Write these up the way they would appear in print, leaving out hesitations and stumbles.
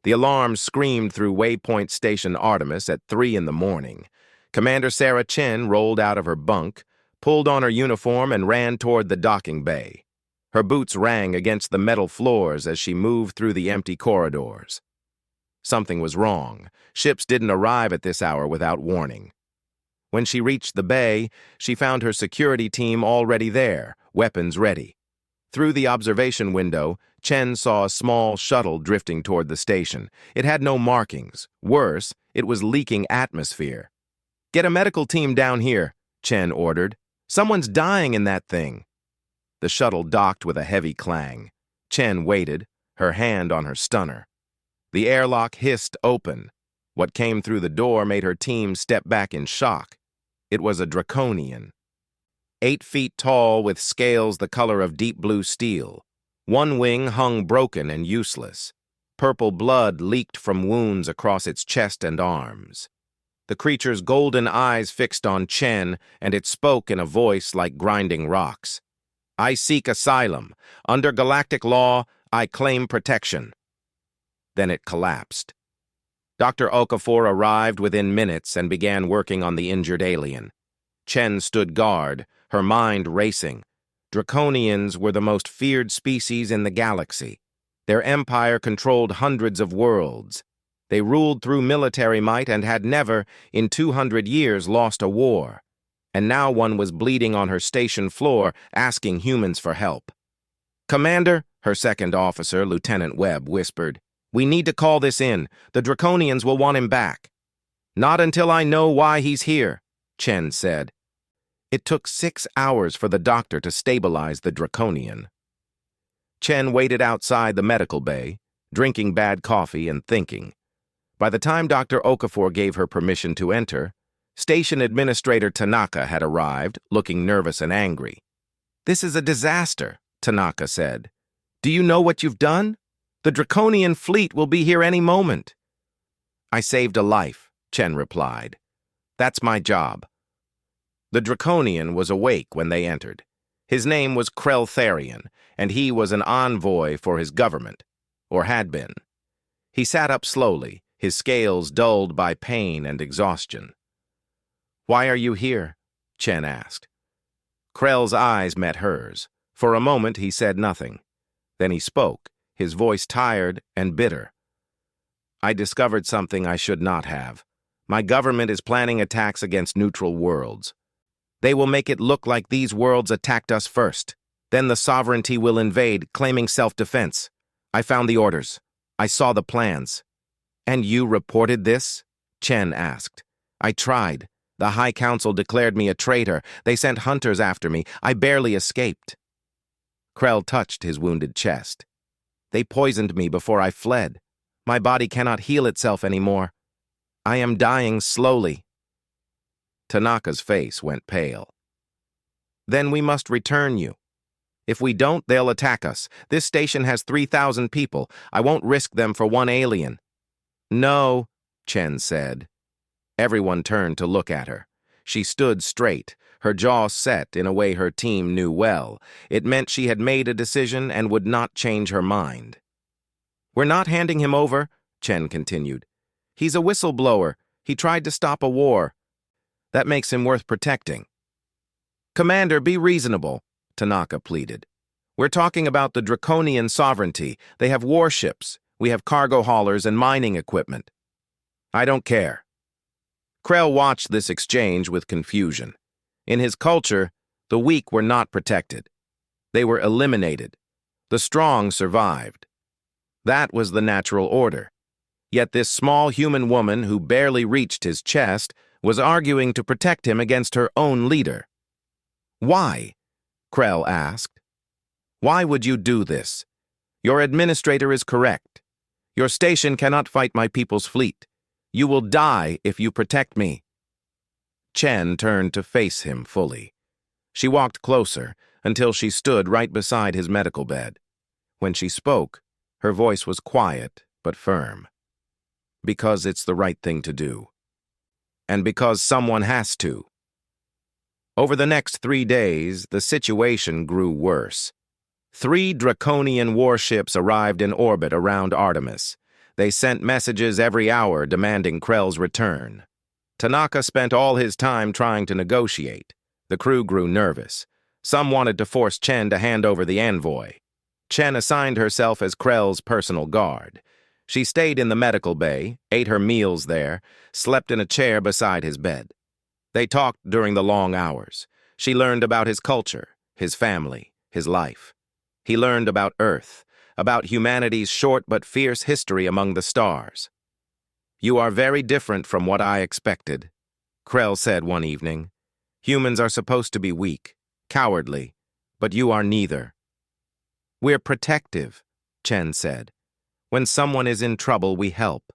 The alarm screamed through Waypoint Station Artemis at 3 in the morning. Commander Sarah Chen rolled out of her bunk, pulled on her uniform, and ran toward the docking bay. Her boots rang against the metal floors as she moved through the empty corridors. Something was wrong. Ships didn't arrive at this hour without warning. When she reached the bay, she found her security team already there, weapons ready. Through the observation window, Chen saw a small shuttle drifting toward the station. It had no markings. Worse, it was leaking atmosphere. "Get a medical team down here," Chen ordered. "Someone's dying in that thing." The shuttle docked with a heavy clang. Chen waited, her hand on her stunner. The airlock hissed open. What came through the door made her team step back in shock. It was a draconian. 8 feet tall with scales the color of deep blue steel. One wing hung broken and useless. Purple blood leaked from wounds across its chest and arms. The creature's golden eyes fixed on Chen, and it spoke in a voice like grinding rocks. "I seek asylum. Under galactic law, I claim protection." Then it collapsed. Dr. Okafor arrived within minutes and began working on the injured alien. Chen stood guard, her mind racing. Draconians were the most feared species in the galaxy. Their empire controlled hundreds of worlds. They ruled through military might and had never, in 200 years, lost a war. And now one was bleeding on her station floor, asking humans for help. "Commander," her second officer, Lieutenant Webb, whispered, "we need to call this in. The Draconians will want him back." "Not until I know why he's here," Chen said. It took 6 hours for the doctor to stabilize the Draconian. Chen waited outside the medical bay, drinking bad coffee and thinking. By the time Dr. Okafor gave her permission to enter, Station Administrator Tanaka had arrived, looking nervous and angry. "This is a disaster," Tanaka said. "Do you know what you've done? The Draconian fleet will be here any moment." "I saved a life," Chen replied. "That's my job." The Draconian was awake when they entered. His name was Krell-Therian, and he was an envoy for his government, or had been. He sat up slowly, his scales dulled by pain and exhaustion. "Why are you here?" Chen asked. Krell's eyes met hers. For a moment he said nothing. Then he spoke, his voice tired and bitter. "I discovered something I should not have. My government is planning attacks against neutral worlds. They will make it look like these worlds attacked us first. Then the sovereignty will invade, claiming self-defense. I found the orders. I saw the plans." "And you reported this?" Chen asked. "I tried. The High Council declared me a traitor. They sent hunters after me. I barely escaped." Krell touched his wounded chest. "They poisoned me before I fled. My body cannot heal itself anymore. I am dying slowly." Tanaka's face went pale. "Then we must return you. If we don't, they'll attack us. This station has 3,000 people. I won't risk them for one alien." "No," Chen said. Everyone turned to look at her. She stood straight, her jaw set in a way her team knew well. It meant she had made a decision and would not change her mind. "We're not handing him over," Chen continued. "He's a whistleblower. He tried to stop a war. That makes him worth protecting." "Commander, be reasonable," Tanaka pleaded. "We're talking about the Draconian sovereignty. They have warships. We have cargo haulers and mining equipment." "I don't care." Krell watched this exchange with confusion. In his culture, the weak were not protected. They were eliminated. The strong survived. That was the natural order. Yet this small human woman who barely reached his chest was arguing to protect him against her own leader. "Why?" Krell asked. "Why would you do this? Your administrator is correct. Your station cannot fight my people's fleet. You will die if you protect me." Chen turned to face him fully. She walked closer until she stood right beside his medical bed. When she spoke, her voice was quiet but firm. "Because it's the right thing to do. And because someone has to." Over the next 3 days, the situation grew worse. 3 Draconian warships arrived in orbit around Artemis. They sent messages every hour demanding Krell's return. Tanaka spent all his time trying to negotiate. The crew grew nervous. Some wanted to force Chen to hand over the Envoy. Chen assigned herself as Krell's personal guard. She stayed in the medical bay, ate her meals there, slept in a chair beside his bed. They talked during the long hours. She learned about his culture, his family, his life. He learned about Earth, about humanity's short but fierce history among the stars. "You are very different from what I expected," Krell said one evening. "Humans are supposed to be weak, cowardly, but you are neither." "We're protective," Chen said. "When someone is in trouble, we help."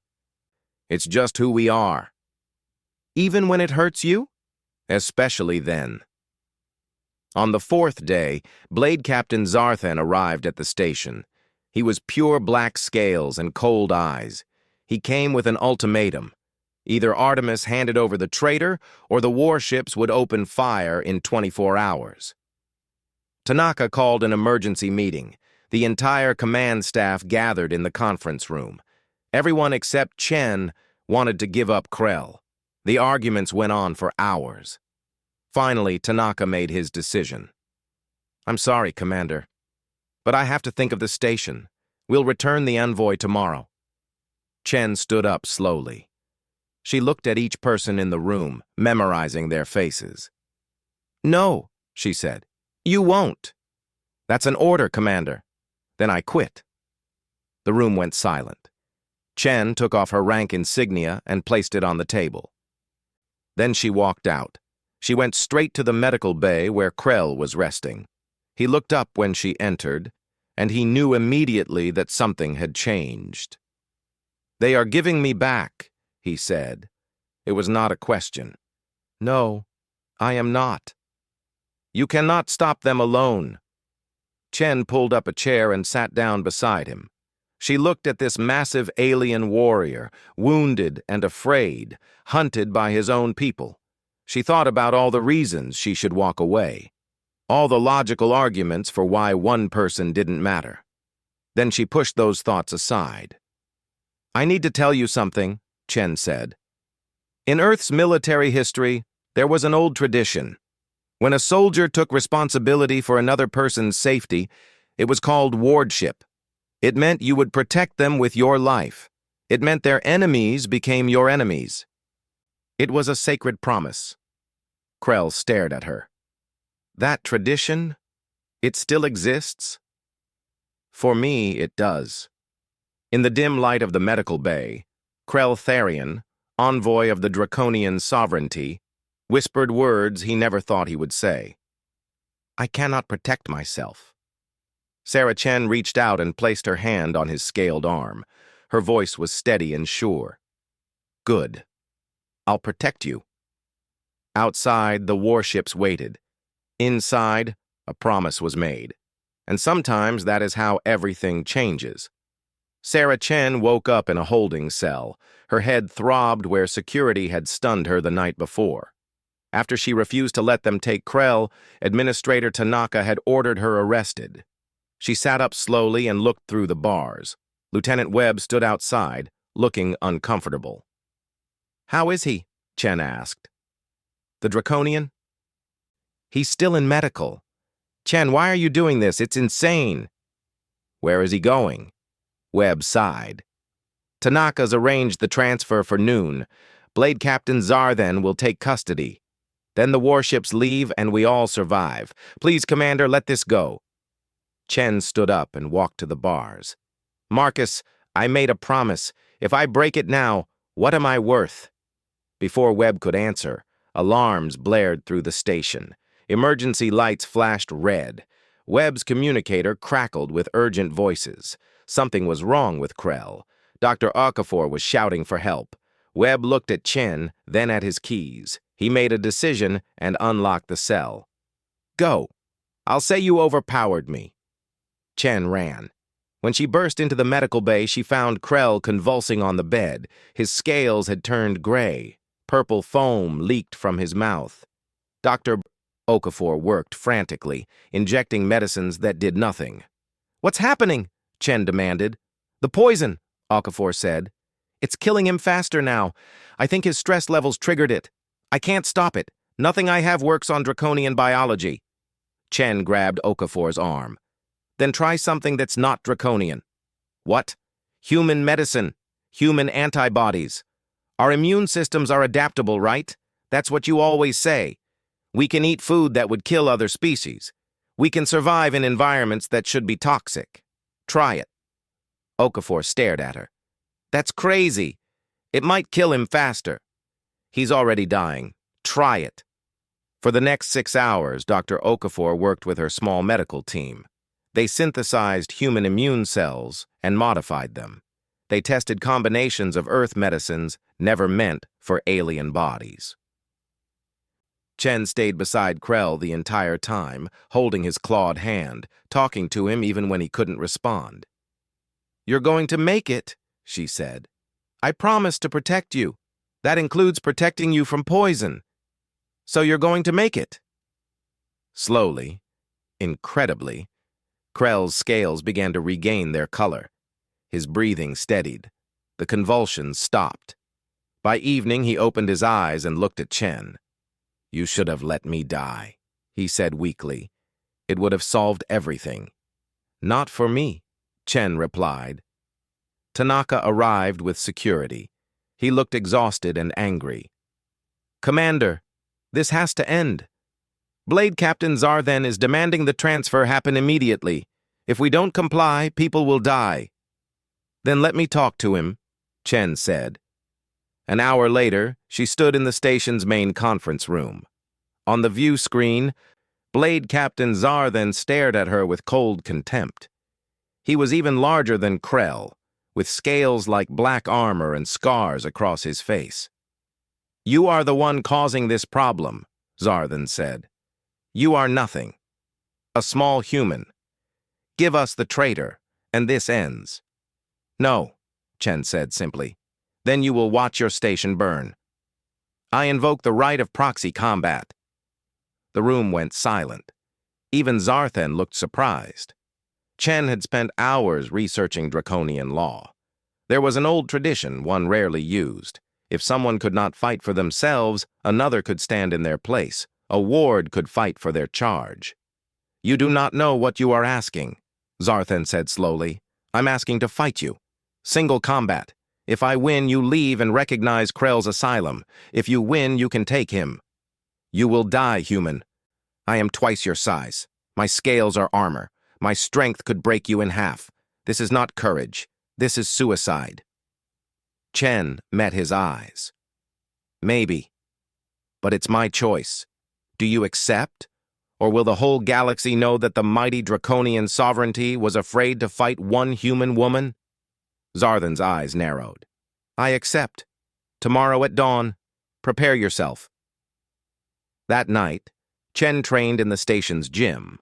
"It's just who we are." "Even when it hurts you?" "Especially then." On the fourth day, Blade Captain Zarthan arrived at the station. He was pure black scales and cold eyes. He came with an ultimatum. Either Artemis handed over the traitor, or the warships would open fire in 24 hours. Tanaka called an emergency meeting. The entire command staff gathered in the conference room. Everyone except Chen wanted to give up Krell. The arguments went on for hours. Finally, Tanaka made his decision. "I'm sorry, Commander, but I have to think of the station. We'll return the Envoy tomorrow." Chen stood up slowly. She looked at each person in the room, memorizing their faces. "No," she said. "You won't." "That's an order, Commander." "Then I quit." The room went silent. Chen took off her rank insignia and placed it on the table. Then she walked out. She went straight to the medical bay where Krell was resting. He looked up when she entered, and he knew immediately that something had changed. "They are giving me back," he said. It was not a question. "No, I am not." "You cannot stop them alone." Chen pulled up a chair and sat down beside him. She looked at this massive alien warrior, wounded and afraid, hunted by his own people. She thought about all the reasons she should walk away, all the logical arguments for why one person didn't matter. Then she pushed those thoughts aside. "I need to tell you something," Chen said. "In Earth's military history, there was an old tradition. When a soldier took responsibility for another person's safety, it was called wardship. It meant you would protect them with your life. It meant their enemies became your enemies. It was a sacred promise." Krell stared at her. "That tradition? It still exists?" "For me, it does." In the dim light of the medical bay, Krell Tharian, envoy of the draconian sovereignty, whispered words he never thought he would say. "I cannot protect myself." Sarah Chen reached out and placed her hand on his scaled arm. Her voice was steady and sure. "Good. I'll protect you." Outside, the warships waited. Inside, a promise was made. And sometimes that is how everything changes. Sarah Chen woke up in a holding cell. Her head throbbed where security had stunned her the night before. After she refused to let them take Krell, Administrator Tanaka had ordered her arrested. She sat up slowly and looked through the bars. Lieutenant Webb stood outside, looking uncomfortable. "How is he?" Chen asked. "The Draconian?" "He's still in medical." "Chen, why are you doing this? It's insane." "Where is he going?" Webb sighed. "Tanaka's arranged the transfer for noon. Blade Captain Zarthan will take custody. Then the warships leave and we all survive. Please, Commander, let this go." Chen stood up and walked to the bars. "Marcus, I made a promise. If I break it now, what am I worth?" Before Webb could answer, alarms blared through the station. Emergency lights flashed red. Webb's communicator crackled with urgent voices. Something was wrong with Krell. Dr. Okafor was shouting for help. Webb looked at Chen, then at his keys. He made a decision and unlocked the cell. "Go. I'll say you overpowered me." Chen ran. When she burst into the medical bay, she found Krell convulsing on the bed. His scales had turned gray. Purple foam leaked from his mouth. Dr. Okafor worked frantically, injecting medicines that did nothing. "What's happening?" Chen demanded. "The poison," Okafor said. "It's killing him faster now. I think his stress levels triggered it. I can't stop it. Nothing I have works on draconian biology." Chen grabbed Okafor's arm. "Then try something that's not draconian." "What?" "Human medicine. Human antibodies. Our immune systems are adaptable, right? That's what you always say. We can eat food that would kill other species. We can survive in environments that should be toxic. Try it." Okafor stared at her. "That's crazy. It might kill him faster." "He's already dying. Try it." For the next 6 hours, Dr. Okafor worked with her small medical team. They synthesized human immune cells and modified them. They tested combinations of Earth medicines never meant for alien bodies. Chen stayed beside Krell the entire time, holding his clawed hand, talking to him even when he couldn't respond. "You're going to make it," she said. "I promise to protect you. That includes protecting you from poison. So you're going to make it." Slowly, incredibly, Krell's scales began to regain their color. His breathing steadied. The convulsions stopped. By evening, he opened his eyes and looked at Chen. "You should have let me die," he said weakly. "It would have solved everything." "Not for me," Chen replied. Tanaka arrived with security. He looked exhausted and angry. "Commander, this has to end. Blade Captain Zarthen is demanding the transfer happen immediately. If we don't comply, people will die." "Then let me talk to him," Chen said. An hour later, she stood in the station's main conference room. On the view screen, Blade Captain Zarthen stared at her with cold contempt. He was even larger than Krell, with scales like black armor and scars across his face. "You are the one causing this problem," Zarthen said. "You are nothing. A small human. Give us the traitor, and this ends." "No," Chen said simply. "Then you will watch your station burn." "I invoke the right of proxy combat." The room went silent. Even Zarthen looked surprised. Chen had spent hours researching draconian law. There was an old tradition, one rarely used. If someone could not fight for themselves, another could stand in their place. A ward could fight for their charge. "You do not know what you are asking," Zarthen said slowly. "I'm asking to fight you. Single combat. If I win, you leave and recognize Krell's asylum. If you win, you can take him. You will die, human. I am twice your size. My scales are armor. My strength could break you in half. This is not courage. This is suicide." Chen met his eyes. "Maybe. But it's my choice. Do you accept? Or will the whole galaxy know that the mighty draconian sovereignty was afraid to fight one human woman?" Zarthen's eyes narrowed. "I accept. Tomorrow at dawn. Prepare yourself." That night, Chen trained in the station's gym.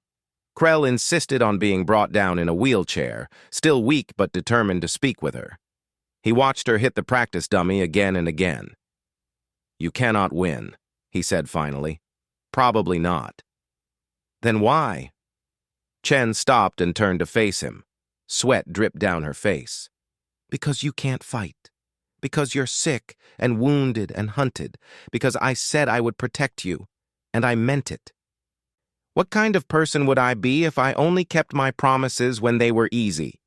Krell insisted on being brought down in a wheelchair, still weak but determined to speak with her. He watched her hit the practice dummy again and again. "You cannot win," he said finally. "Probably not." "Then why?" Chen stopped and turned to face him. Sweat dripped down her face. "Because you can't fight. Because you're sick and wounded and hunted. Because I said I would protect you, and I meant it. What kind of person would I be if I only kept my promises when they were easy?"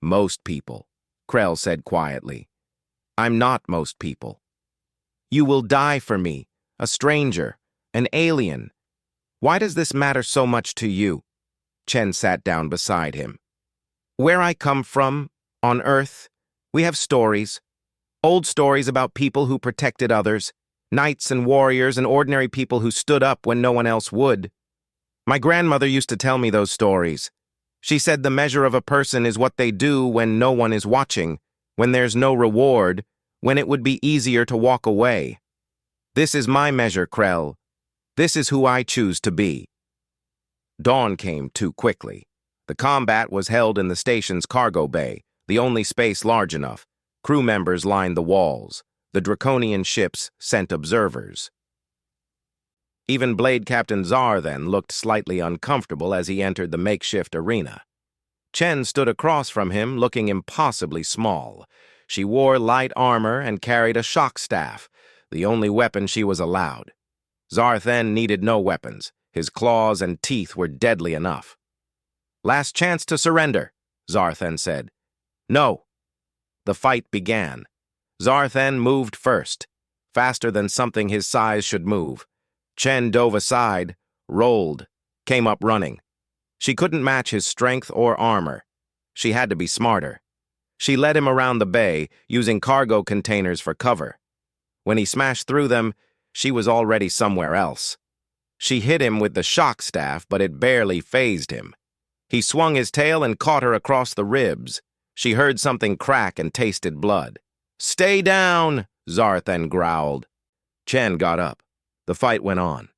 "Most people," Krell said quietly. "I'm not most people." "You will die for me, a stranger, an alien. Why does this matter so much to you?" Chen sat down beside him. "Where I come from, on Earth, we have stories. Old stories about people who protected others, knights and warriors and ordinary people who stood up when no one else would. My grandmother used to tell me those stories. She said the measure of a person is what they do when no one is watching, when there's no reward, when it would be easier to walk away. This is my measure, Krell. This is who I choose to be." Dawn came too quickly. The combat was held in the station's cargo bay, the only space large enough. Crew members lined the walls. The draconian ships sent observers. Even Blade Captain Zarthen looked slightly uncomfortable as he entered the makeshift arena. Chen stood across from him, looking impossibly small. She wore light armor and carried a shock staff, the only weapon she was allowed. Zarthen needed no weapons. His claws and teeth were deadly enough. "Last chance to surrender," Zarthen said. "No." The fight began. Zarthen moved first, faster than something his size should move. Chen dove aside, rolled, came up running. She couldn't match his strength or armor. She had to be smarter. She led him around the bay, using cargo containers for cover. When he smashed through them, she was already somewhere else. She hit him with the shock staff, but it barely fazed him. He swung his tail and caught her across the ribs. She heard something crack and tasted blood. "Stay down," Zarthen growled. Chen got up. The fight went on.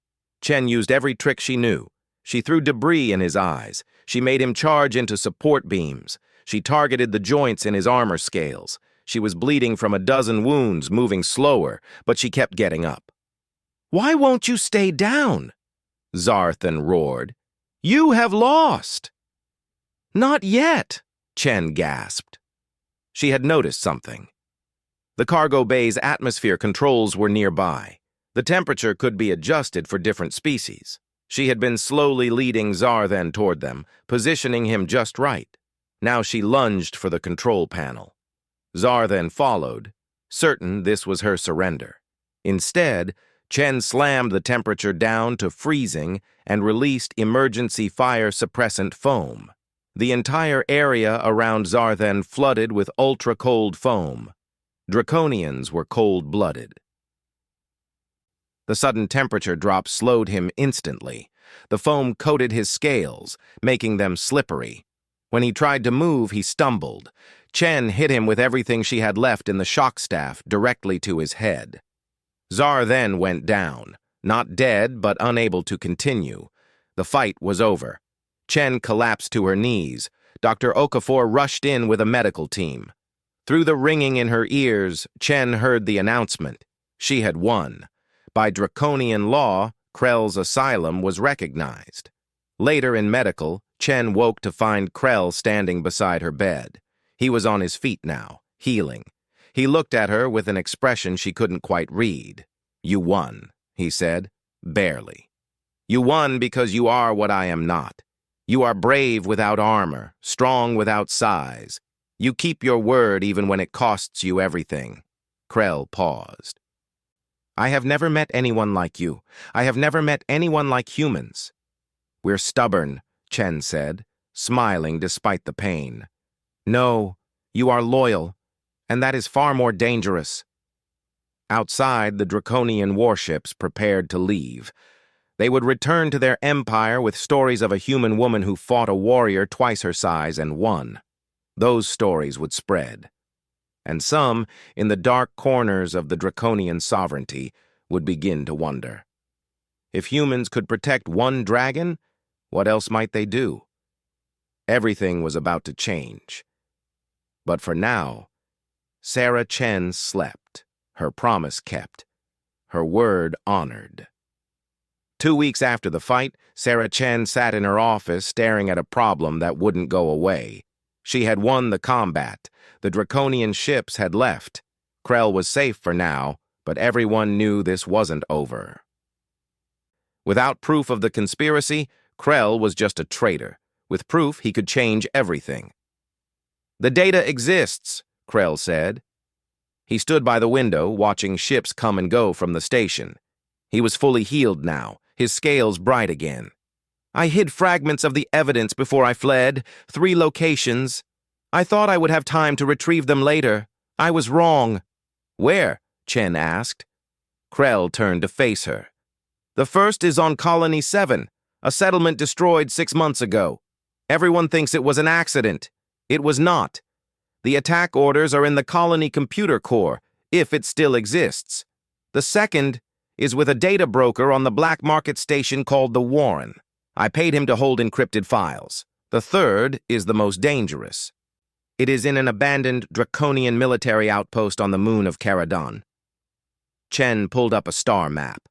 Chen used every trick she knew. She threw debris in his eyes. She made him charge into support beams. She targeted the joints in his armor scales. She was bleeding from a dozen wounds, moving slower, but she kept getting up. "Why won't you stay down?" Zarthen roared. "You have lost." "Not yet," Chen gasped. She had noticed something. The cargo bay's atmosphere controls were nearby. The temperature could be adjusted for different species. She had been slowly leading Zarthen toward them, positioning him just right. Now she lunged for the control panel. Zarthen followed, certain this was her surrender. Instead, Chen slammed the temperature down to freezing and released emergency fire suppressant foam. The entire area around Zarthen flooded with ultra-cold foam. Draconians were cold-blooded. The sudden temperature drop slowed him instantly. The foam coated his scales, making them slippery. When he tried to move, he stumbled. Chen hit him with everything she had left in the shock staff directly to his head. Zarthen went down, not dead, but unable to continue. The fight was over. Chen collapsed to her knees. Dr. Okafor rushed in with a medical team. Through the ringing in her ears, Chen heard the announcement. She had won. By draconian law, Krell's asylum was recognized. Later in medical, Chen woke to find Krell standing beside her bed. He was on his feet now, healing. He looked at her with an expression she couldn't quite read. "You won," he said, barely. "You won because you are what I am not. You are brave without armor, strong without size. You keep your word even when it costs you everything." Krell paused. "I have never met anyone like you. I have never met anyone like humans." "We're stubborn," Chen said, smiling despite the pain. "No, you are loyal, and that is far more dangerous." Outside, the draconian warships prepared to leave. They would return to their empire with stories of a human woman who fought a warrior twice her size and won. Those stories would spread. And some, in the dark corners of the draconian sovereignty, would begin to wonder. If humans could protect one dragon, what else might they do? Everything was about to change. But for now, Sarah Chen slept, her promise kept, her word honored. 2 weeks after the fight, Sarah Chen sat in her office staring at a problem that wouldn't go away. She had won the combat. The draconian ships had left. Krell was safe for now, but everyone knew this wasn't over. Without proof of the conspiracy, Krell was just a traitor. With proof, he could change everything. "The data exists," Krell said. He stood by the window, watching ships come and go from the station. He was fully healed now, his scales bright again. "I hid fragments of the evidence before I fled, 3 locations. I thought I would have time to retrieve them later. I was wrong." "Where?" Chen asked. Krell turned to face her. "The first is on Colony 7, a settlement destroyed 6 months ago. Everyone thinks it was an accident. It was not. The attack orders are in the colony computer core, if it still exists. The second is with a data broker on the black market station called the Warren. I paid him to hold encrypted files. The third is the most dangerous. It is in an abandoned draconian military outpost on the moon of Caradon." Chen pulled up a star map.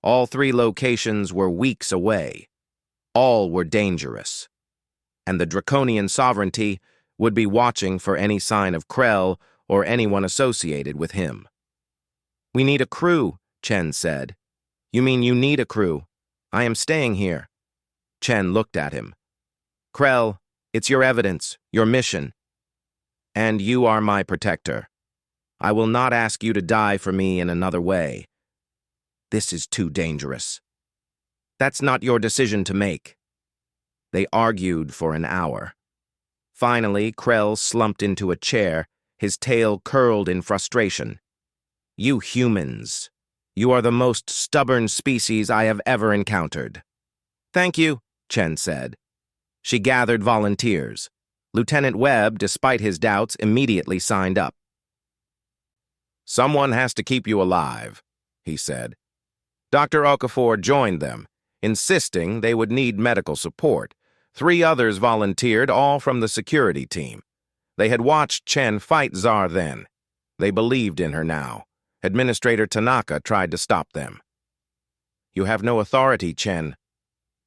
All 3 locations were weeks away. All were dangerous. and the draconian sovereignty would be watching for any sign of Krell or anyone associated with him. "We need a crew," Chen said. "You mean you need a crew? I am staying here." Chen looked at him. "Krell, it's your evidence, your mission. And you are my protector. I will not ask you to die for me in another way. This is too dangerous. That's not your decision to make." They argued for an hour. Finally, Krell slumped into a chair, his tail curled in frustration. "You humans. You are the most stubborn species I have ever encountered." "Thank you," Chen said. She gathered volunteers. Lieutenant Webb, despite his doubts, immediately signed up. "Someone has to keep you alive," he said. Dr. Okafor joined them, insisting they would need medical support. 3 others volunteered, all from the security team. They had watched Chen fight Tsar then. They believed in her now. Administrator Tanaka tried to stop them. "You have no authority, Chen.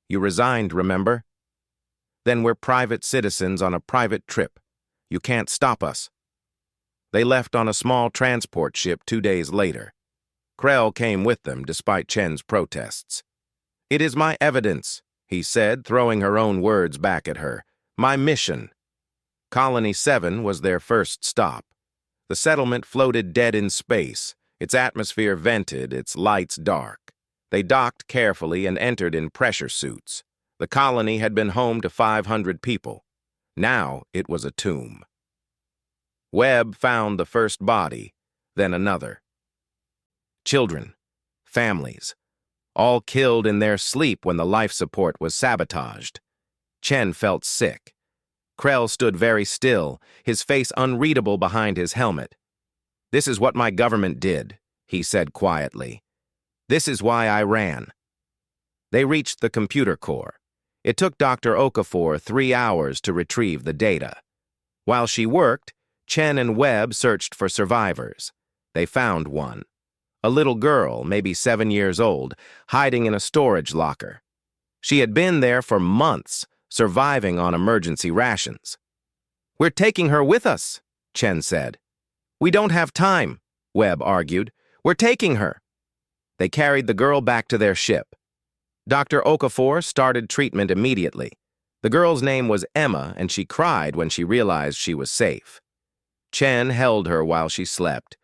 You resigned, remember? Then we're private citizens on a private trip. You can't stop us." They left on a small transport ship 2 days later. Krell came with them despite Chen's protests. "It is my evidence," he said, throwing her own words back at her. "My mission." Colony 7 was their first stop. The settlement floated dead in space, its atmosphere vented, its lights dark. They docked carefully and entered in pressure suits. The colony had been home to 500 people. Now it was a tomb. Webb found the first body, then another. Children, families, all killed in their sleep when the life support was sabotaged. Chen felt sick. Krell stood very still, his face unreadable behind his helmet. "This is what my government did," he said quietly. "This is why I ran." They reached the computer core. It took Dr. Okafor 3 hours to retrieve the data. While she worked, Chen and Webb searched for survivors. They found one. A little girl, maybe 7 years old, hiding in a storage locker. She had been there for months, surviving on emergency rations. "We're taking her with us," Chen said. "We don't have time," Webb argued. "We're taking her." They carried the girl back to their ship. Dr. Okafor started treatment immediately. The girl's name was Emma, and she cried when she realized she was safe. Chen held her while she slept,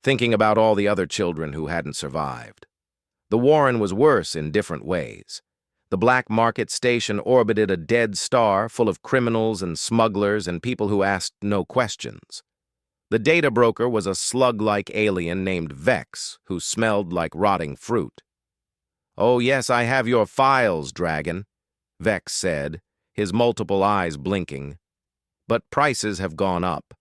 thinking about all the other children who hadn't survived. The Warren was worse in different ways. The black market station orbited a dead star full of criminals and smugglers and people who asked no questions. The data broker was a slug-like alien named Vex, who smelled like rotting fruit. "Oh yes, I have your files, Dragon," Vex said, his multiple eyes blinking. "But prices have gone up.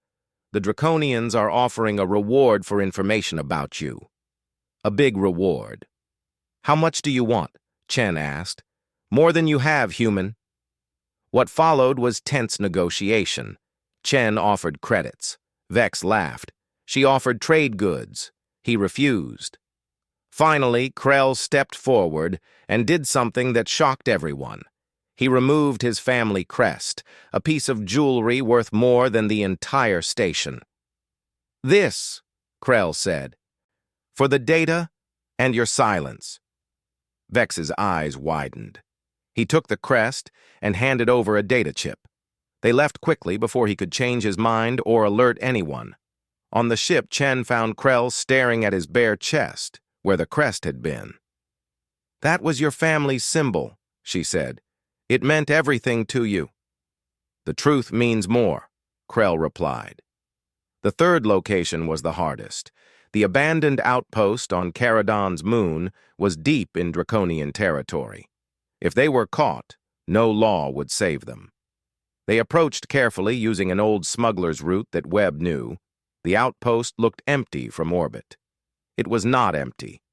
The Draconians are offering a reward for information about you. A big reward." "How much do you want?" Chen asked. "More than you have, human." What followed was tense negotiation. Chen offered credits. Vex laughed. She offered trade goods. He refused. Finally, Krell stepped forward and did something that shocked everyone. He removed his family crest, a piece of jewelry worth more than the entire station. "This," Krell said, "for the data and your silence." Vex's eyes widened. He took the crest and handed over a data chip. They left quickly before he could change his mind or alert anyone. On the ship, Chen found Krell staring at his bare chest, where the crest had been. "That was your family's symbol," she said. "It meant everything to you." "The truth means more," Krell replied. The third location was the hardest. The abandoned outpost on Caradon's moon was deep in Draconian territory. If they were caught, no law would save them. They approached carefully using an old smuggler's route that Webb knew. The outpost looked empty from orbit. It was not empty.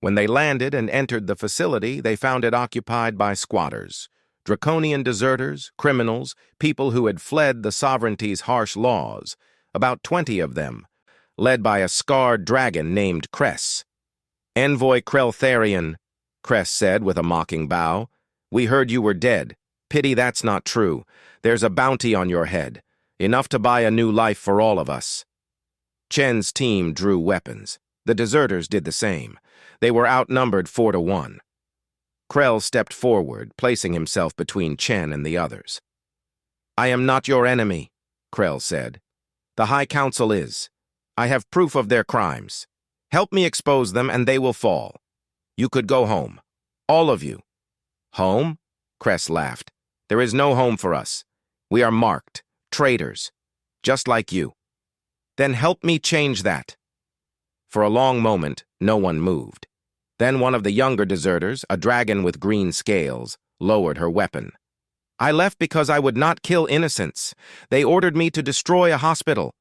When they landed and entered the facility, they found it occupied by squatters, Draconian deserters, criminals, people who had fled the sovereignty's harsh laws, about 20 of them, led by a scarred dragon named Kress. "Envoy Kreltharian," Kress said with a mocking bow. "We heard you were dead. Pity that's not true. There's a bounty on your head, enough to buy a new life for all of us. Chen's team drew weapons. The deserters did the same. They were outnumbered 4-1. Krell stepped forward, placing himself between Chen and the others. "I am not your enemy," Krell said. "The High Council is. I have proof of their crimes. Help me expose them and they will fall. You could go home. All of you." "Home?" Kress laughed. "There is no home for us. We are marked, traitors, just like you." "Then help me change that." For a long moment, no one moved. Then one of the younger deserters, a dragon with green scales, lowered her weapon. "I left because I would not kill innocents. They ordered me to destroy a hospital.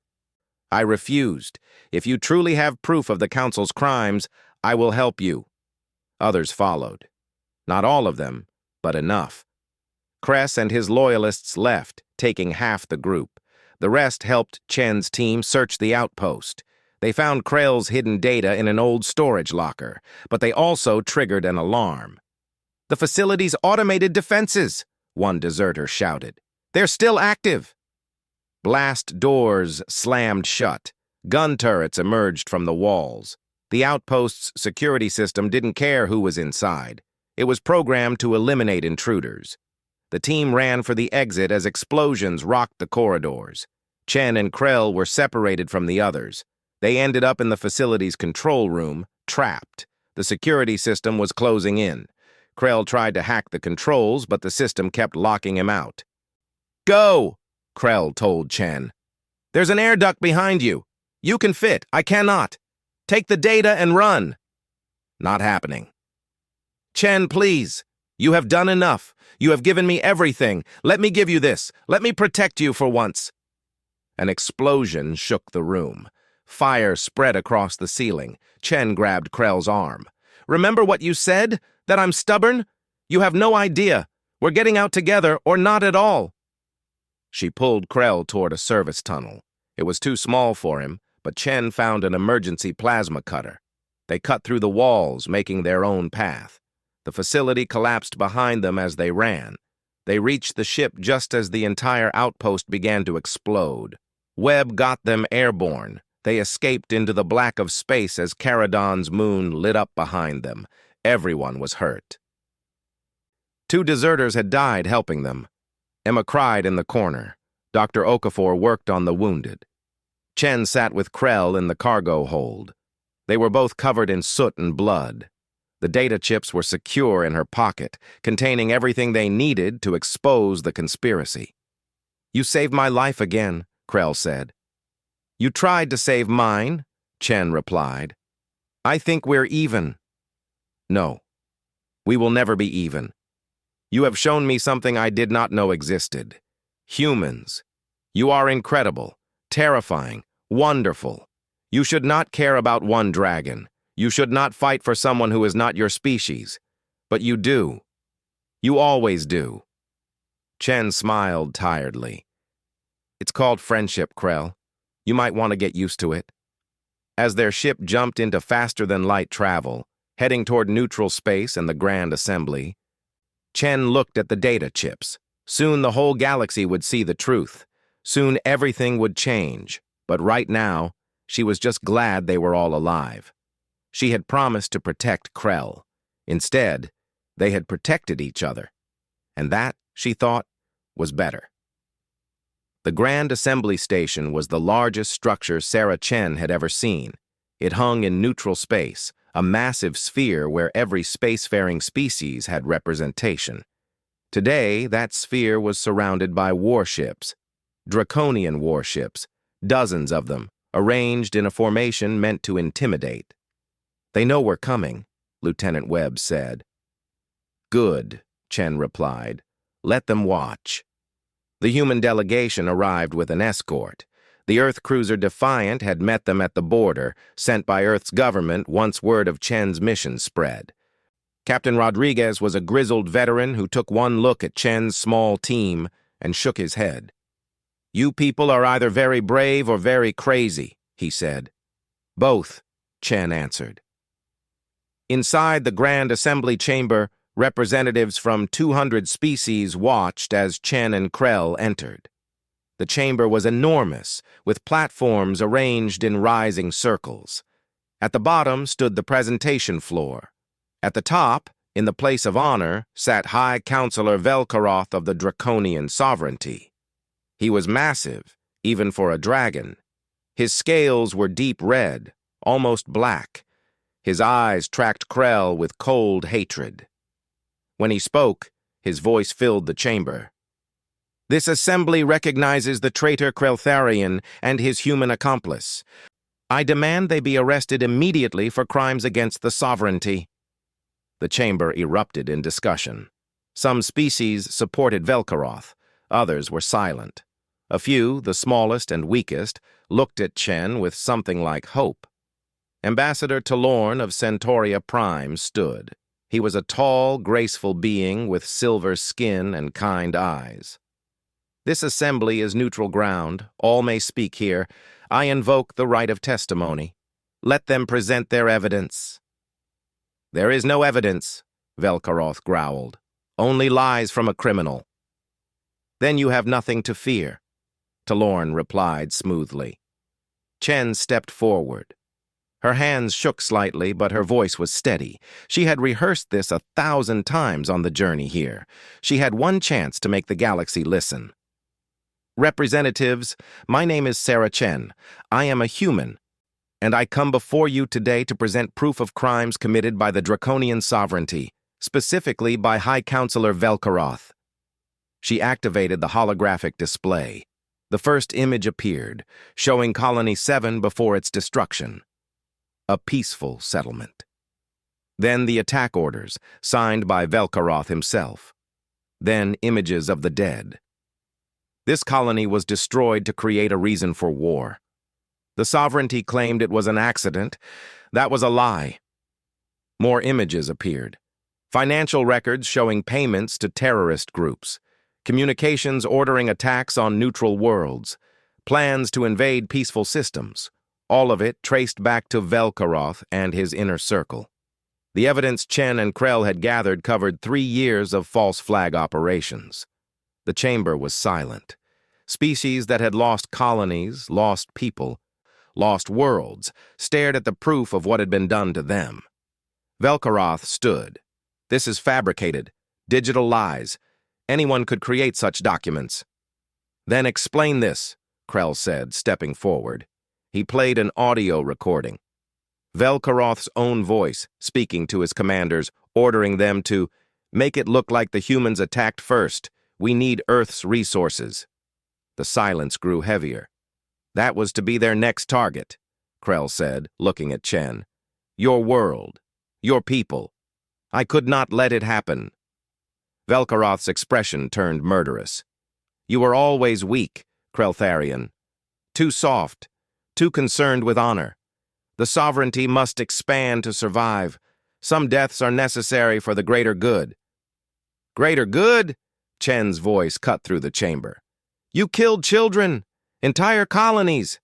I refused. If you truly have proof of the Council's crimes, I will help you." Others followed. Not all of them, but enough. Kress and his loyalists left, taking half the group. The rest helped Chen's team search the outpost. They found Krell's hidden data in an old storage locker, but they also triggered an alarm. "The facility's automated defenses," one deserter shouted. "They're still active." Blast doors slammed shut. Gun turrets emerged from the walls. The outpost's security system didn't care who was inside. It was programmed to eliminate intruders. The team ran for the exit as explosions rocked the corridors. Chen and Krell were separated from the others. They ended up in the facility's control room, trapped. The security system was closing in. Krell tried to hack the controls, but the system kept locking him out. "Go!" Krell told Chen. "There's an air duct behind you. You can fit. I cannot. Take the data and run." "Not happening." "Chen, please. You have done enough. You have given me everything. Let me give you this. Let me protect you for once." An explosion shook the room. Fire spread across the ceiling. Chen grabbed Krell's arm. "Remember what you said? That I'm stubborn? You have no idea. We're getting out together or not at all." She pulled Krell toward a service tunnel. It was too small for him, but Chen found an emergency plasma cutter. They cut through the walls, making their own path. The facility collapsed behind them as they ran. They reached the ship just as the entire outpost began to explode. Webb got them airborne. They escaped into the black of space as Caradon's moon lit up behind them. Everyone was hurt. 2 deserters had died helping them. Emma cried in the corner. Dr. Okafor worked on the wounded. Chen sat with Krell in the cargo hold. They were both covered in soot and blood. The data chips were secure in her pocket, containing everything they needed to expose the conspiracy. "You saved my life again," Krell said. "You tried to save mine," Chen replied. "I think we're even." "No. We will never be even. You have shown me something I did not know existed. Humans. You are incredible, terrifying, wonderful. You should not care about one dragon. You should not fight for someone who is not your species. But you do. You always do." Chen smiled tiredly. "It's called friendship, Krell. You might want to get used to it." As their ship jumped into faster-than-light travel, heading toward neutral space and the Grand Assembly, Chen looked at the data chips. Soon the whole galaxy would see the truth. Soon everything would change. But right now, she was just glad they were all alive. She had promised to protect Krell. Instead, they had protected each other. And that, she thought, was better. The Grand Assembly Station was the largest structure Sarah Chen had ever seen. It hung in neutral space, a massive sphere where every spacefaring species had representation. Today, that sphere was surrounded by warships, draconian warships, dozens of them, arranged in a formation meant to intimidate. "They know we're coming," Lieutenant Webb said. "Good," Chen replied. "Let them watch." The human delegation arrived with an escort. The Earth cruiser Defiant had met them at the border, sent by Earth's government once word of Chen's mission spread. Captain Rodriguez was a grizzled veteran who took one look at Chen's small team and shook his head. "You people are either very brave or very crazy," he said. "Both," Chen answered. Inside the Grand Assembly chamber, Representatives from 200 species watched as Chen and Krell entered. The chamber was enormous, with platforms arranged in rising circles. At the bottom stood the presentation floor. At the top, in the place of honor, sat High Counselor Velkaroth of the Draconian Sovereignty. He was massive, even for a dragon. His scales were deep red, almost black. His eyes tracked Krell with cold hatred. When he spoke, his voice filled the chamber. "This assembly recognizes the traitor Kreltharian and his human accomplice. I demand they be arrested immediately for crimes against the sovereignty." The chamber erupted in discussion. Some species supported Velkaroth, others were silent. A few, the smallest and weakest, looked at Chen with something like hope. Ambassador Talorn of Centauria Prime stood. He was a tall, graceful being with silver skin and kind eyes. "This assembly is neutral ground. All may speak here. I invoke the right of testimony. Let them present their evidence." "There is no evidence," Velkaroth growled. "Only lies from a criminal." "Then you have nothing to fear," Talorn replied smoothly. Chen stepped forward. Her hands shook slightly, but her voice was steady. She had rehearsed this 1,000 times on the journey here. She had one chance to make the galaxy listen. "Representatives, my name is Sarah Chen. I am a human, and I come before you today to present proof of crimes committed by the Draconian Sovereignty, specifically by High Counselor Velkaroth." She activated the holographic display. The first image appeared, showing Colony 7 before its destruction. A peaceful settlement. Then the attack orders, signed by Velkaroth himself. Then images of the dead. This colony was destroyed to create a reason for war. The sovereignty claimed it was an accident. That was a lie. More images appeared. Financial records showing payments to terrorist groups. Communications ordering attacks on neutral worlds. Plans to invade peaceful systems. All of it traced back to Velkaroth and his inner circle. The evidence Chen and Krell had gathered covered 3 years of false flag operations. The chamber was silent. Species that had lost colonies, lost people, lost worlds, stared at the proof of what had been done to them. Velkaroth stood. "This is fabricated. Digital lies. Anyone could create such documents." "Then explain this," Krell said, stepping forward. He played an audio recording. Velkaroth's own voice, speaking to his commanders, ordering them to make it look like the humans attacked first. "We need Earth's resources." The silence grew heavier. "That was to be their next target," Krell said, looking at Chen. "Your world. Your people. I could not let it happen." Velkaroth's expression turned murderous. "You were always weak, Kreltharian. Too soft. Too concerned with honor. The sovereignty must expand to survive. Some deaths are necessary for the greater good." "Greater good?" Chen's voice cut through the chamber. "You killed children, entire colonies.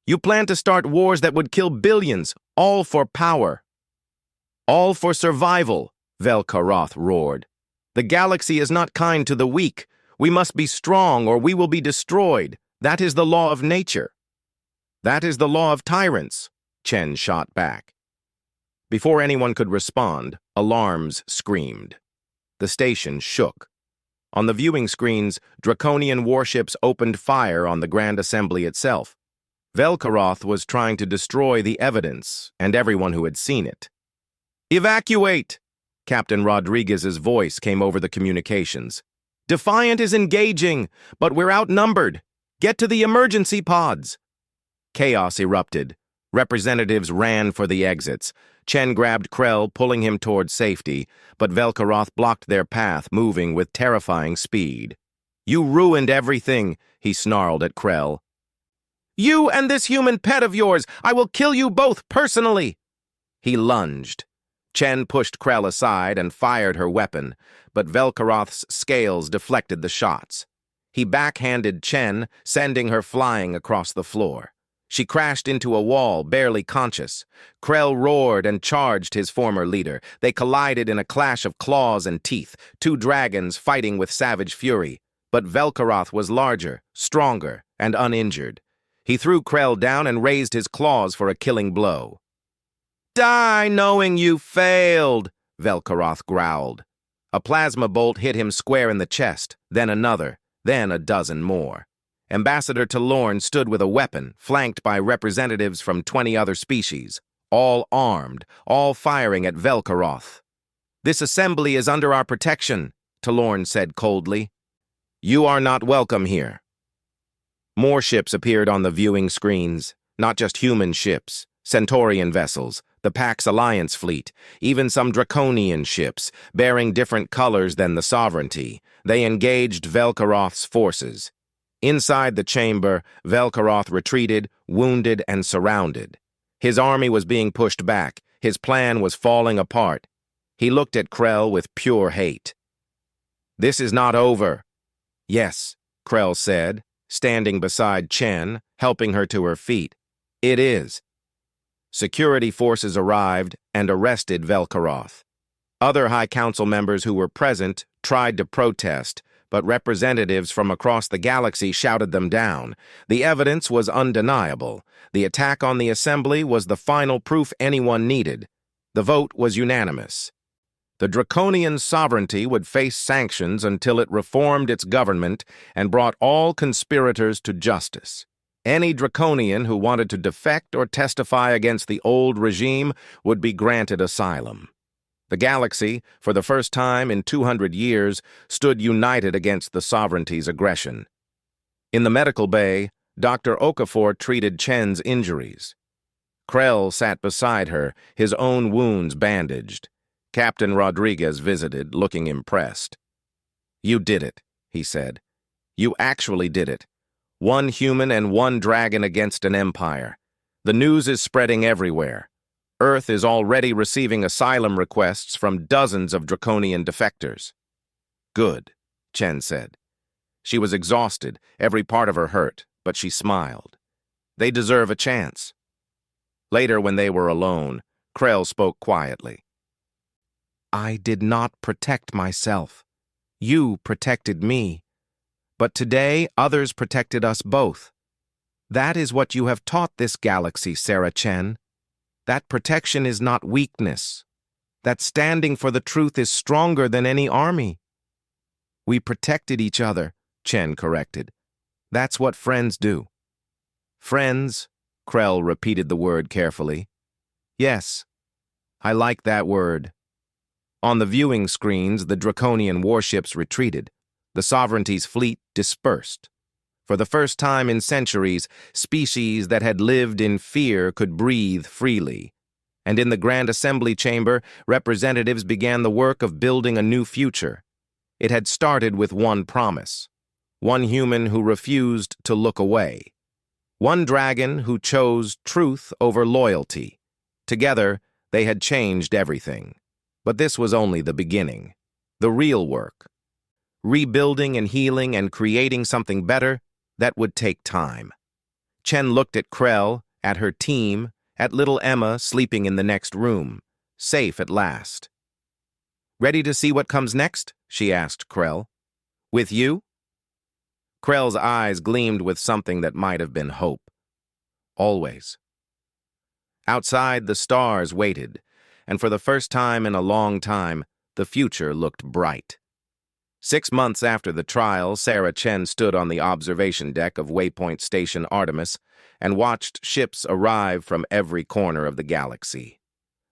You plan to start wars that would kill billions, all for power. All for survival," Velkaroth roared. "The galaxy is not kind to the weak. We must be strong or we will be destroyed. That is the law of nature." "That is the law of tyrants," Chen shot back. Before anyone could respond, alarms screamed. The station shook. On the viewing screens, Draconian warships opened fire on the Grand Assembly itself. Velkaroth was trying to destroy the evidence and everyone who had seen it. "Evacuate!" Captain Rodriguez's voice came over the communications. "Defiant is engaging, but we're outnumbered. Get to the emergency pods." Chaos erupted. Representatives ran for the exits. Chen grabbed Krell, pulling him toward safety, but Velkaroth blocked their path, moving with terrifying speed. "You ruined everything," he snarled at Krell. "You and this human pet of yours! I will kill you both personally!" He lunged. Chen pushed Krell aside and fired her weapon, but Velkaroth's scales deflected the shots. He backhanded Chen, sending her flying across the floor. She crashed into a wall, barely conscious. Krell roared and charged his former leader. They collided in a clash of claws and teeth, two dragons fighting with savage fury. But Velkaroth was larger, stronger, and uninjured. He threw Krell down and raised his claws for a killing blow. "Die knowing you failed," Velkaroth growled. A plasma bolt hit him square in the chest, then another, then a dozen more. Ambassador Talorn stood with a weapon, flanked by representatives from 20 other species, all armed, all firing at Velkaroth. "This assembly is under our protection," Talorn said coldly. "You are not welcome here." More ships appeared on the viewing screens, not just human ships, Centaurian vessels, the Pax Alliance fleet, even some Draconian ships, bearing different colors than the Sovereignty. They engaged Velkaroth's forces. Inside the chamber, Velkaroth retreated, wounded and surrounded. His army was being pushed back. His plan was falling apart. He looked at Krell with pure hate. "This is not over." "Yes," Krell said, standing beside Chen, helping her to her feet. "It is." Security forces arrived and arrested Velkaroth. Other High Council members who were present tried to protest, but representatives from across the galaxy shouted them down. The evidence was undeniable. The attack on the assembly was the final proof anyone needed. The vote was unanimous. The Draconian sovereignty would face sanctions until it reformed its government and brought all conspirators to justice. Any Draconian who wanted to defect or testify against the old regime would be granted asylum. The galaxy, for the first time in 200 years, stood united against the sovereignty's aggression. In the medical bay, Dr. Okafor treated Chen's injuries. Krell sat beside her, his own wounds bandaged. Captain Rodriguez visited, looking impressed. "You did it," he said. "You actually did it. One human and one dragon against an empire. The news is spreading everywhere. Earth is already receiving asylum requests from dozens of Draconian defectors." "Good," Chen said. She was exhausted, every part of her hurt, but she smiled. "They deserve a chance." Later, when they were alone, Krell spoke quietly. "I did not protect myself. You protected me. But today, others protected us both. That is what you have taught this galaxy, Sarah Chen. That protection is not weakness. That standing for the truth is stronger than any army." "We protected each other," Chen corrected. "That's what friends do." "Friends," Krell repeated the word carefully. "Yes, I like that word." On the viewing screens, the Draconian warships retreated. The Sovereignty's fleet dispersed. For the first time in centuries, species that had lived in fear could breathe freely. And in the Grand Assembly Chamber, representatives began the work of building a new future. It had started with one promise. One human who refused to look away. One dragon who chose truth over loyalty. Together, they had changed everything. But this was only the beginning. The real work. Rebuilding and healing and creating something better, that would take time. Chen looked at Krell, at her team, at little Emma sleeping in the next room, safe at last. "Ready to see what comes next?" she asked Krell. "With you?" Krell's eyes gleamed with something that might have been hope. "Always." Outside, the stars waited, and for the first time in a long time, the future looked bright. 6 months after the trial, Sarah Chen stood on the observation deck of Waypoint Station Artemis and watched ships arrive from every corner of the galaxy.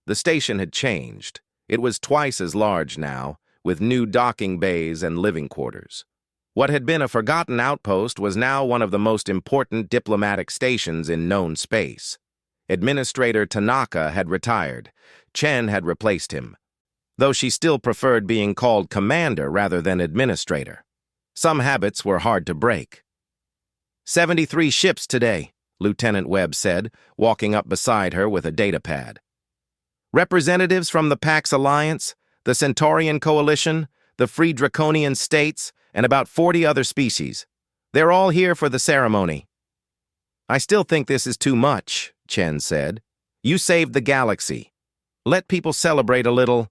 The station had changed. It was twice as large now, with new docking bays and living quarters. What had been a forgotten outpost was now one of the most important diplomatic stations in known space. Administrator Tanaka had retired. Chen had replaced him, though she still preferred being called commander rather than administrator. Some habits were hard to break. 73 ships today, Lieutenant Webb said, walking up beside her with a datapad. Representatives from the Pax Alliance, the Centaurian Coalition, the Free Draconian States, and about 40 other species. They're all here for the ceremony. I still think this is too much, Chen said. You saved the galaxy. Let people celebrate a little.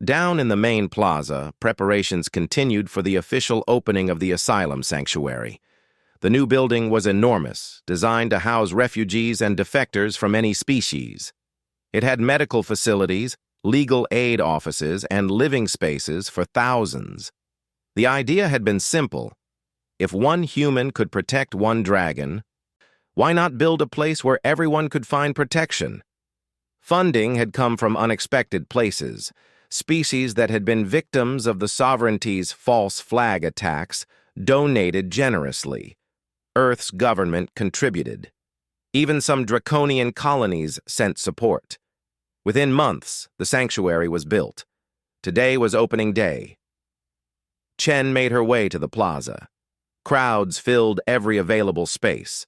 Down in the main plaza, preparations continued for the official opening of the Asylum Sanctuary. The new building was enormous, designed to house refugees and defectors from any species. It had medical facilities, legal aid offices, and living spaces for thousands. The idea had been simple. If one human could protect one dragon, why not build a place where everyone could find protection? Funding had come from unexpected places. Species that had been victims of the sovereignty's false flag attacks donated generously. Earth's government contributed. Even some draconian colonies sent support. Within months, the sanctuary was built. Today was opening day. Chen made her way to the plaza. Crowds filled every available space.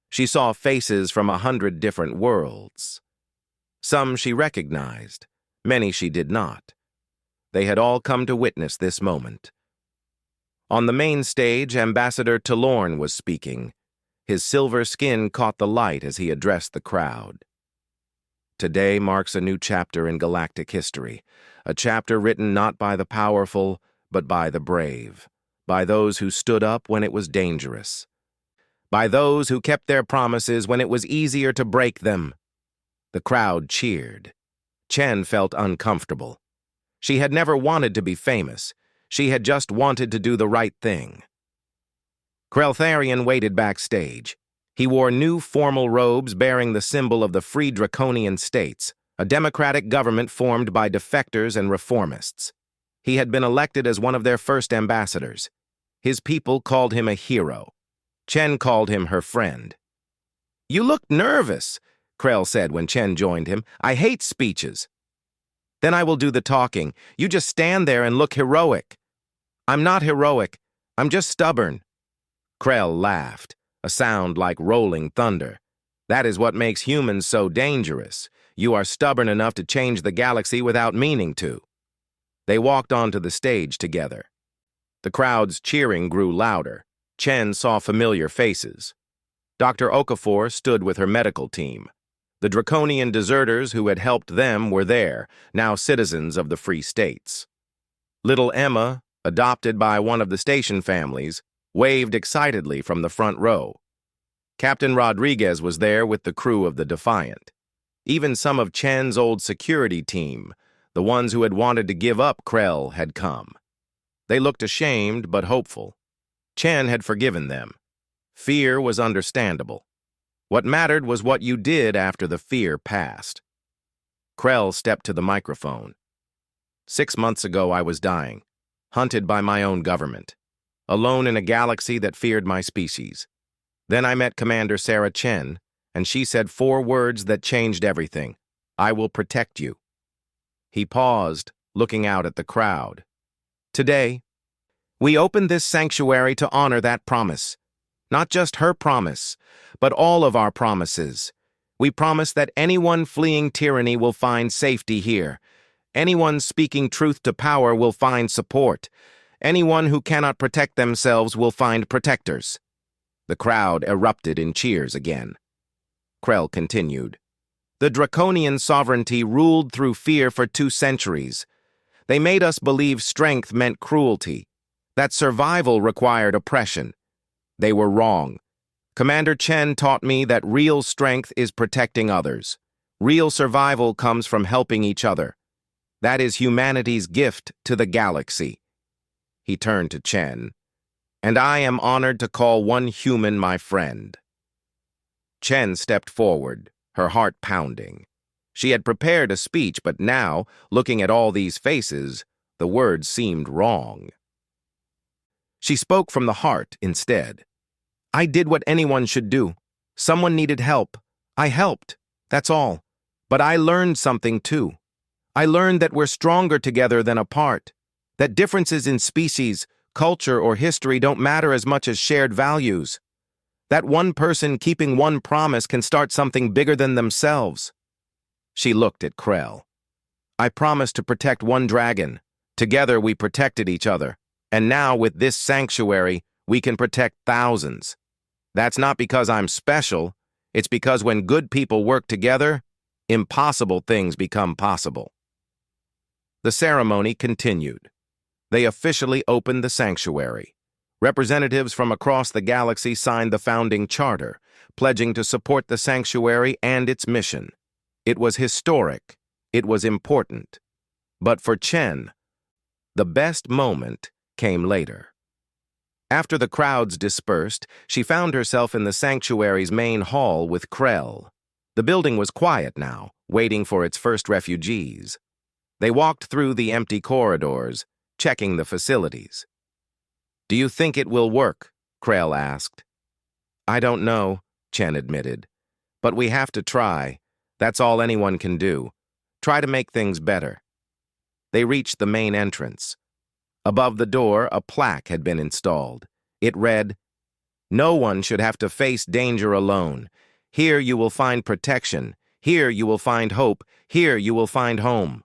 She saw faces from 100 different worlds. Some she recognized, many she did not. They had all come to witness this moment. On the main stage, Ambassador Talorn was speaking. His silver skin caught the light as he addressed the crowd. Today marks a new chapter in galactic history, a chapter written not by the powerful, but by the brave, by those who stood up when it was dangerous, by those who kept their promises when it was easier to break them. The crowd cheered. Chen felt uncomfortable. She had never wanted to be famous. She had just wanted to do the right thing. Kreltharian waited backstage. He wore new formal robes bearing the symbol of the Free Draconian States, a democratic government formed by defectors and reformists. He had been elected as one of their first ambassadors. His people called him a hero. Chen called him her friend. "You look nervous," Krell said when Chen joined him. "I hate speeches." "Then I will do the talking. You just stand there and look heroic." "I'm not heroic. I'm just stubborn." Krell laughed, a sound like rolling thunder. "That is what makes humans so dangerous. You are stubborn enough to change the galaxy without meaning to." They walked onto the stage together. The crowd's cheering grew louder. Chen saw familiar faces. Dr. Okafor stood with her medical team. The draconian deserters who had helped them were there, now citizens of the Free States. Little Emma, adopted by one of the station families, waved excitedly from the front row. Captain Rodriguez was there with the crew of the Defiant. Even some of Chen's old security team, the ones who had wanted to give up Krell, had come. They looked ashamed but hopeful. Chen had forgiven them. Fear was understandable. What mattered was what you did after the fear passed. Krell stepped to the microphone. 6 months ago I was dying, hunted by my own government, alone in a galaxy that feared my species. Then I met Commander Sarah Chen, and she said 4 words that changed everything. "I will protect you." He paused, looking out at the crowd. Today, we opened this sanctuary to honor that promise. Not just her promise, but all of our promises. We promise that anyone fleeing tyranny will find safety here. Anyone speaking truth to power will find support. Anyone who cannot protect themselves will find protectors. The crowd erupted in cheers again. Krell continued. The draconian sovereignty ruled through fear for 2 centuries. They made us believe strength meant cruelty, that survival required oppression. They were wrong. Commander Chen taught me that real strength is protecting others. Real survival comes from helping each other. That is humanity's gift to the galaxy. He turned to Chen. And I am honored to call one human my friend. Chen stepped forward, her heart pounding. She had prepared a speech, but now, looking at all these faces, the words seemed wrong. She spoke from the heart instead. I did what anyone should do. Someone needed help. I helped. That's all. But I learned something too. I learned that we're stronger together than apart. That differences in species, culture, or history don't matter as much as shared values. That one person keeping one promise can start something bigger than themselves. She looked at Krell. I promised to protect one dragon. Together we protected each other. And now with this sanctuary, we can protect thousands. That's not because I'm special. It's because when good people work together, impossible things become possible. The ceremony continued. They officially opened the sanctuary. Representatives from across the galaxy signed the founding charter, pledging to support the sanctuary and its mission. It was historic. It was important. But for Chen, the best moment came later. After the crowds dispersed, she found herself in the sanctuary's main hall with Krell. The building was quiet now, waiting for its first refugees. They walked through the empty corridors, checking the facilities. "Do you think it will work?" Krell asked. "I don't know," Chen admitted. "But we have to try. That's all anyone can do. Try to make things better." They reached the main entrance. Above the door, a plaque had been installed. It read, "No one should have to face danger alone. Here you will find protection. Here you will find hope. Here you will find home."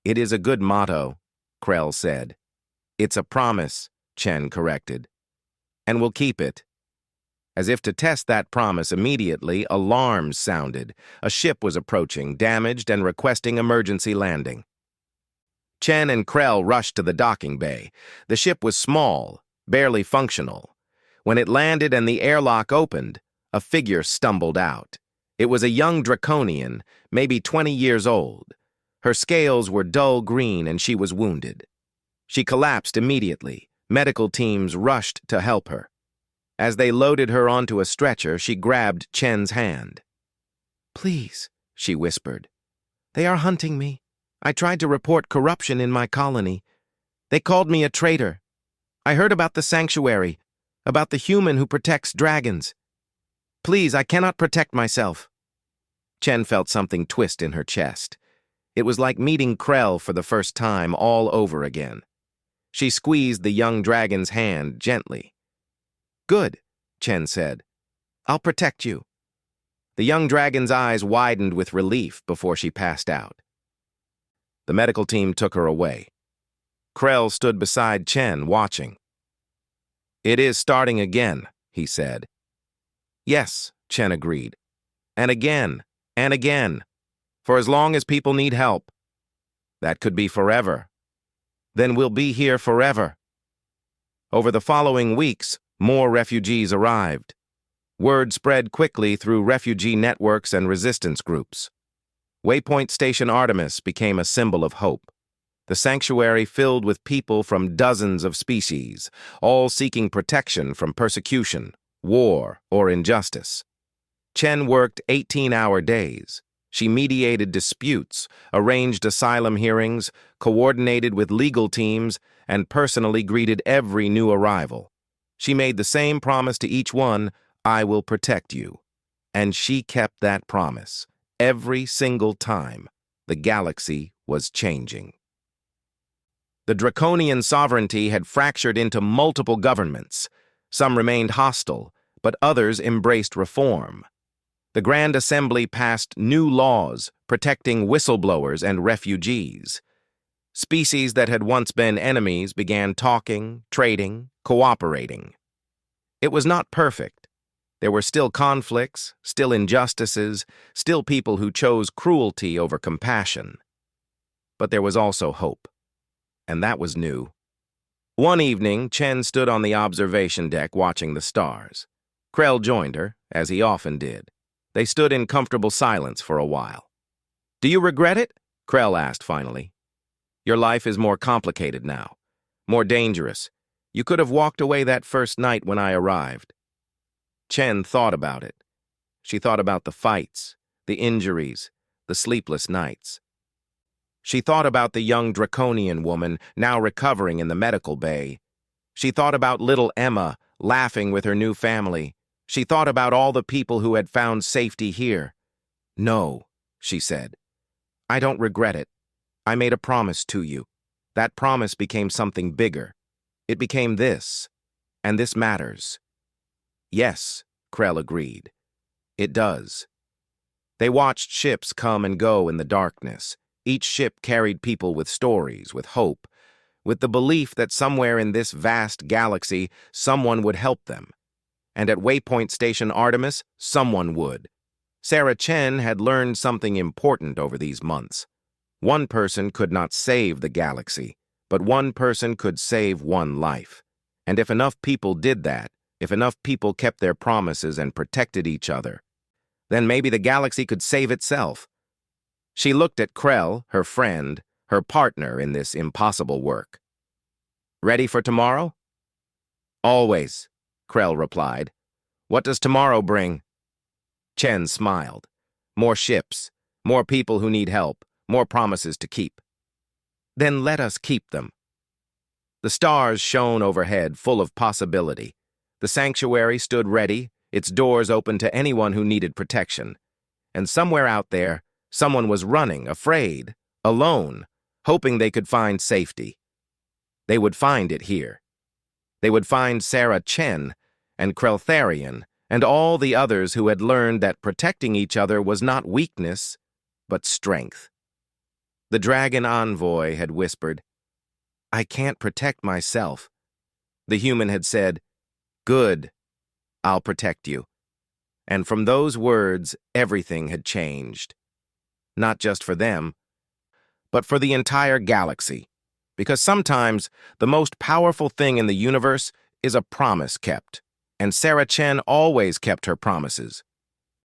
"It is a good motto," Krell said. "It's a promise," Chen corrected. "And we'll keep it." As if to test that promise immediately, alarms sounded. A ship was approaching, damaged and requesting emergency landing. Chen and Krell rushed to the docking bay. The ship was small, barely functional. When it landed and the airlock opened, a figure stumbled out. It was a young draconian, maybe 20 years old. Her scales were dull green and she was wounded. She collapsed immediately. Medical teams rushed to help her. As they loaded her onto a stretcher, she grabbed Chen's hand. "Please," she whispered. "They are hunting me. I tried to report corruption in my colony. They called me a traitor. I heard about the sanctuary, about the human who protects dragons. Please, I cannot protect myself." Chen felt something twist in her chest. It was like meeting Krell for the first time all over again. She squeezed the young dragon's hand gently. "Good," Chen said. "I'll protect you." The young dragon's eyes widened with relief before she passed out. The medical team took her away. Krell stood beside Chen, watching. "It is starting again," he said. "Yes," Chen agreed. "And again, and again. For as long as people need help. That could be forever. Then we'll be here forever." Over the following weeks, more refugees arrived. Word spread quickly through refugee networks and resistance groups. Waypoint Station Artemis became a symbol of hope. The sanctuary filled with people from dozens of species, all seeking protection from persecution, war, or injustice. Chen worked 18-hour days. She mediated disputes, arranged asylum hearings, coordinated with legal teams, and personally greeted every new arrival. She made the same promise to each one, "I will protect you." And she kept that promise. Every single time, the galaxy was changing. The draconian sovereignty had fractured into multiple governments. Some remained hostile, but others embraced reform. The Grand Assembly passed new laws protecting whistleblowers and refugees. Species that had once been enemies began talking, trading, cooperating. It was not perfect. There were still conflicts, still injustices, still people who chose cruelty over compassion. But there was also hope. And that was new. One evening, Chen stood on the observation deck watching the stars. Krell joined her, as he often did. They stood in comfortable silence for a while. "Do you regret it?" Krell asked finally. "Your life is more complicated now, more dangerous. You could have walked away that first night when I arrived." Chen thought about it. She thought about the fights, the injuries, the sleepless nights. She thought about the young draconian woman now recovering in the medical bay. She thought about little Emma laughing with her new family. She thought about all the people who had found safety here. "No," she said. "I don't regret it. I made a promise to you. That promise became something bigger. It became this, and this matters." "Yes," Krell agreed. "It does." They watched ships come and go in the darkness. Each ship carried people with stories, with hope, with the belief that somewhere in this vast galaxy, someone would help them. And at Waypoint Station Artemis, someone would. Sarah Chen had learned something important over these months. One person could not save the galaxy, but one person could save one life. And if enough people did that, if enough people kept their promises and protected each other, then maybe the galaxy could save itself. She looked at Krell, her friend, her partner in this impossible work. Ready for tomorrow? Always, Krell replied. What does tomorrow bring? Chen smiled. More ships, more people who need help, more promises to keep. Then let us keep them. The stars shone overhead, full of possibility. The sanctuary stood ready, its doors open to anyone who needed protection. And somewhere out there, someone was running, afraid, alone, hoping they could find safety. They would find it here. They would find Sarah Chen and Kreltharian and all the others who had learned that protecting each other was not weakness, but strength. The dragon Envoy had whispered, I can't protect myself. The human had said, Good, I'll protect you. And from those words, everything had changed. Not just for them, but for the entire galaxy. Because sometimes the most powerful thing in the universe is a promise kept. And Sarah Chen always kept her promises.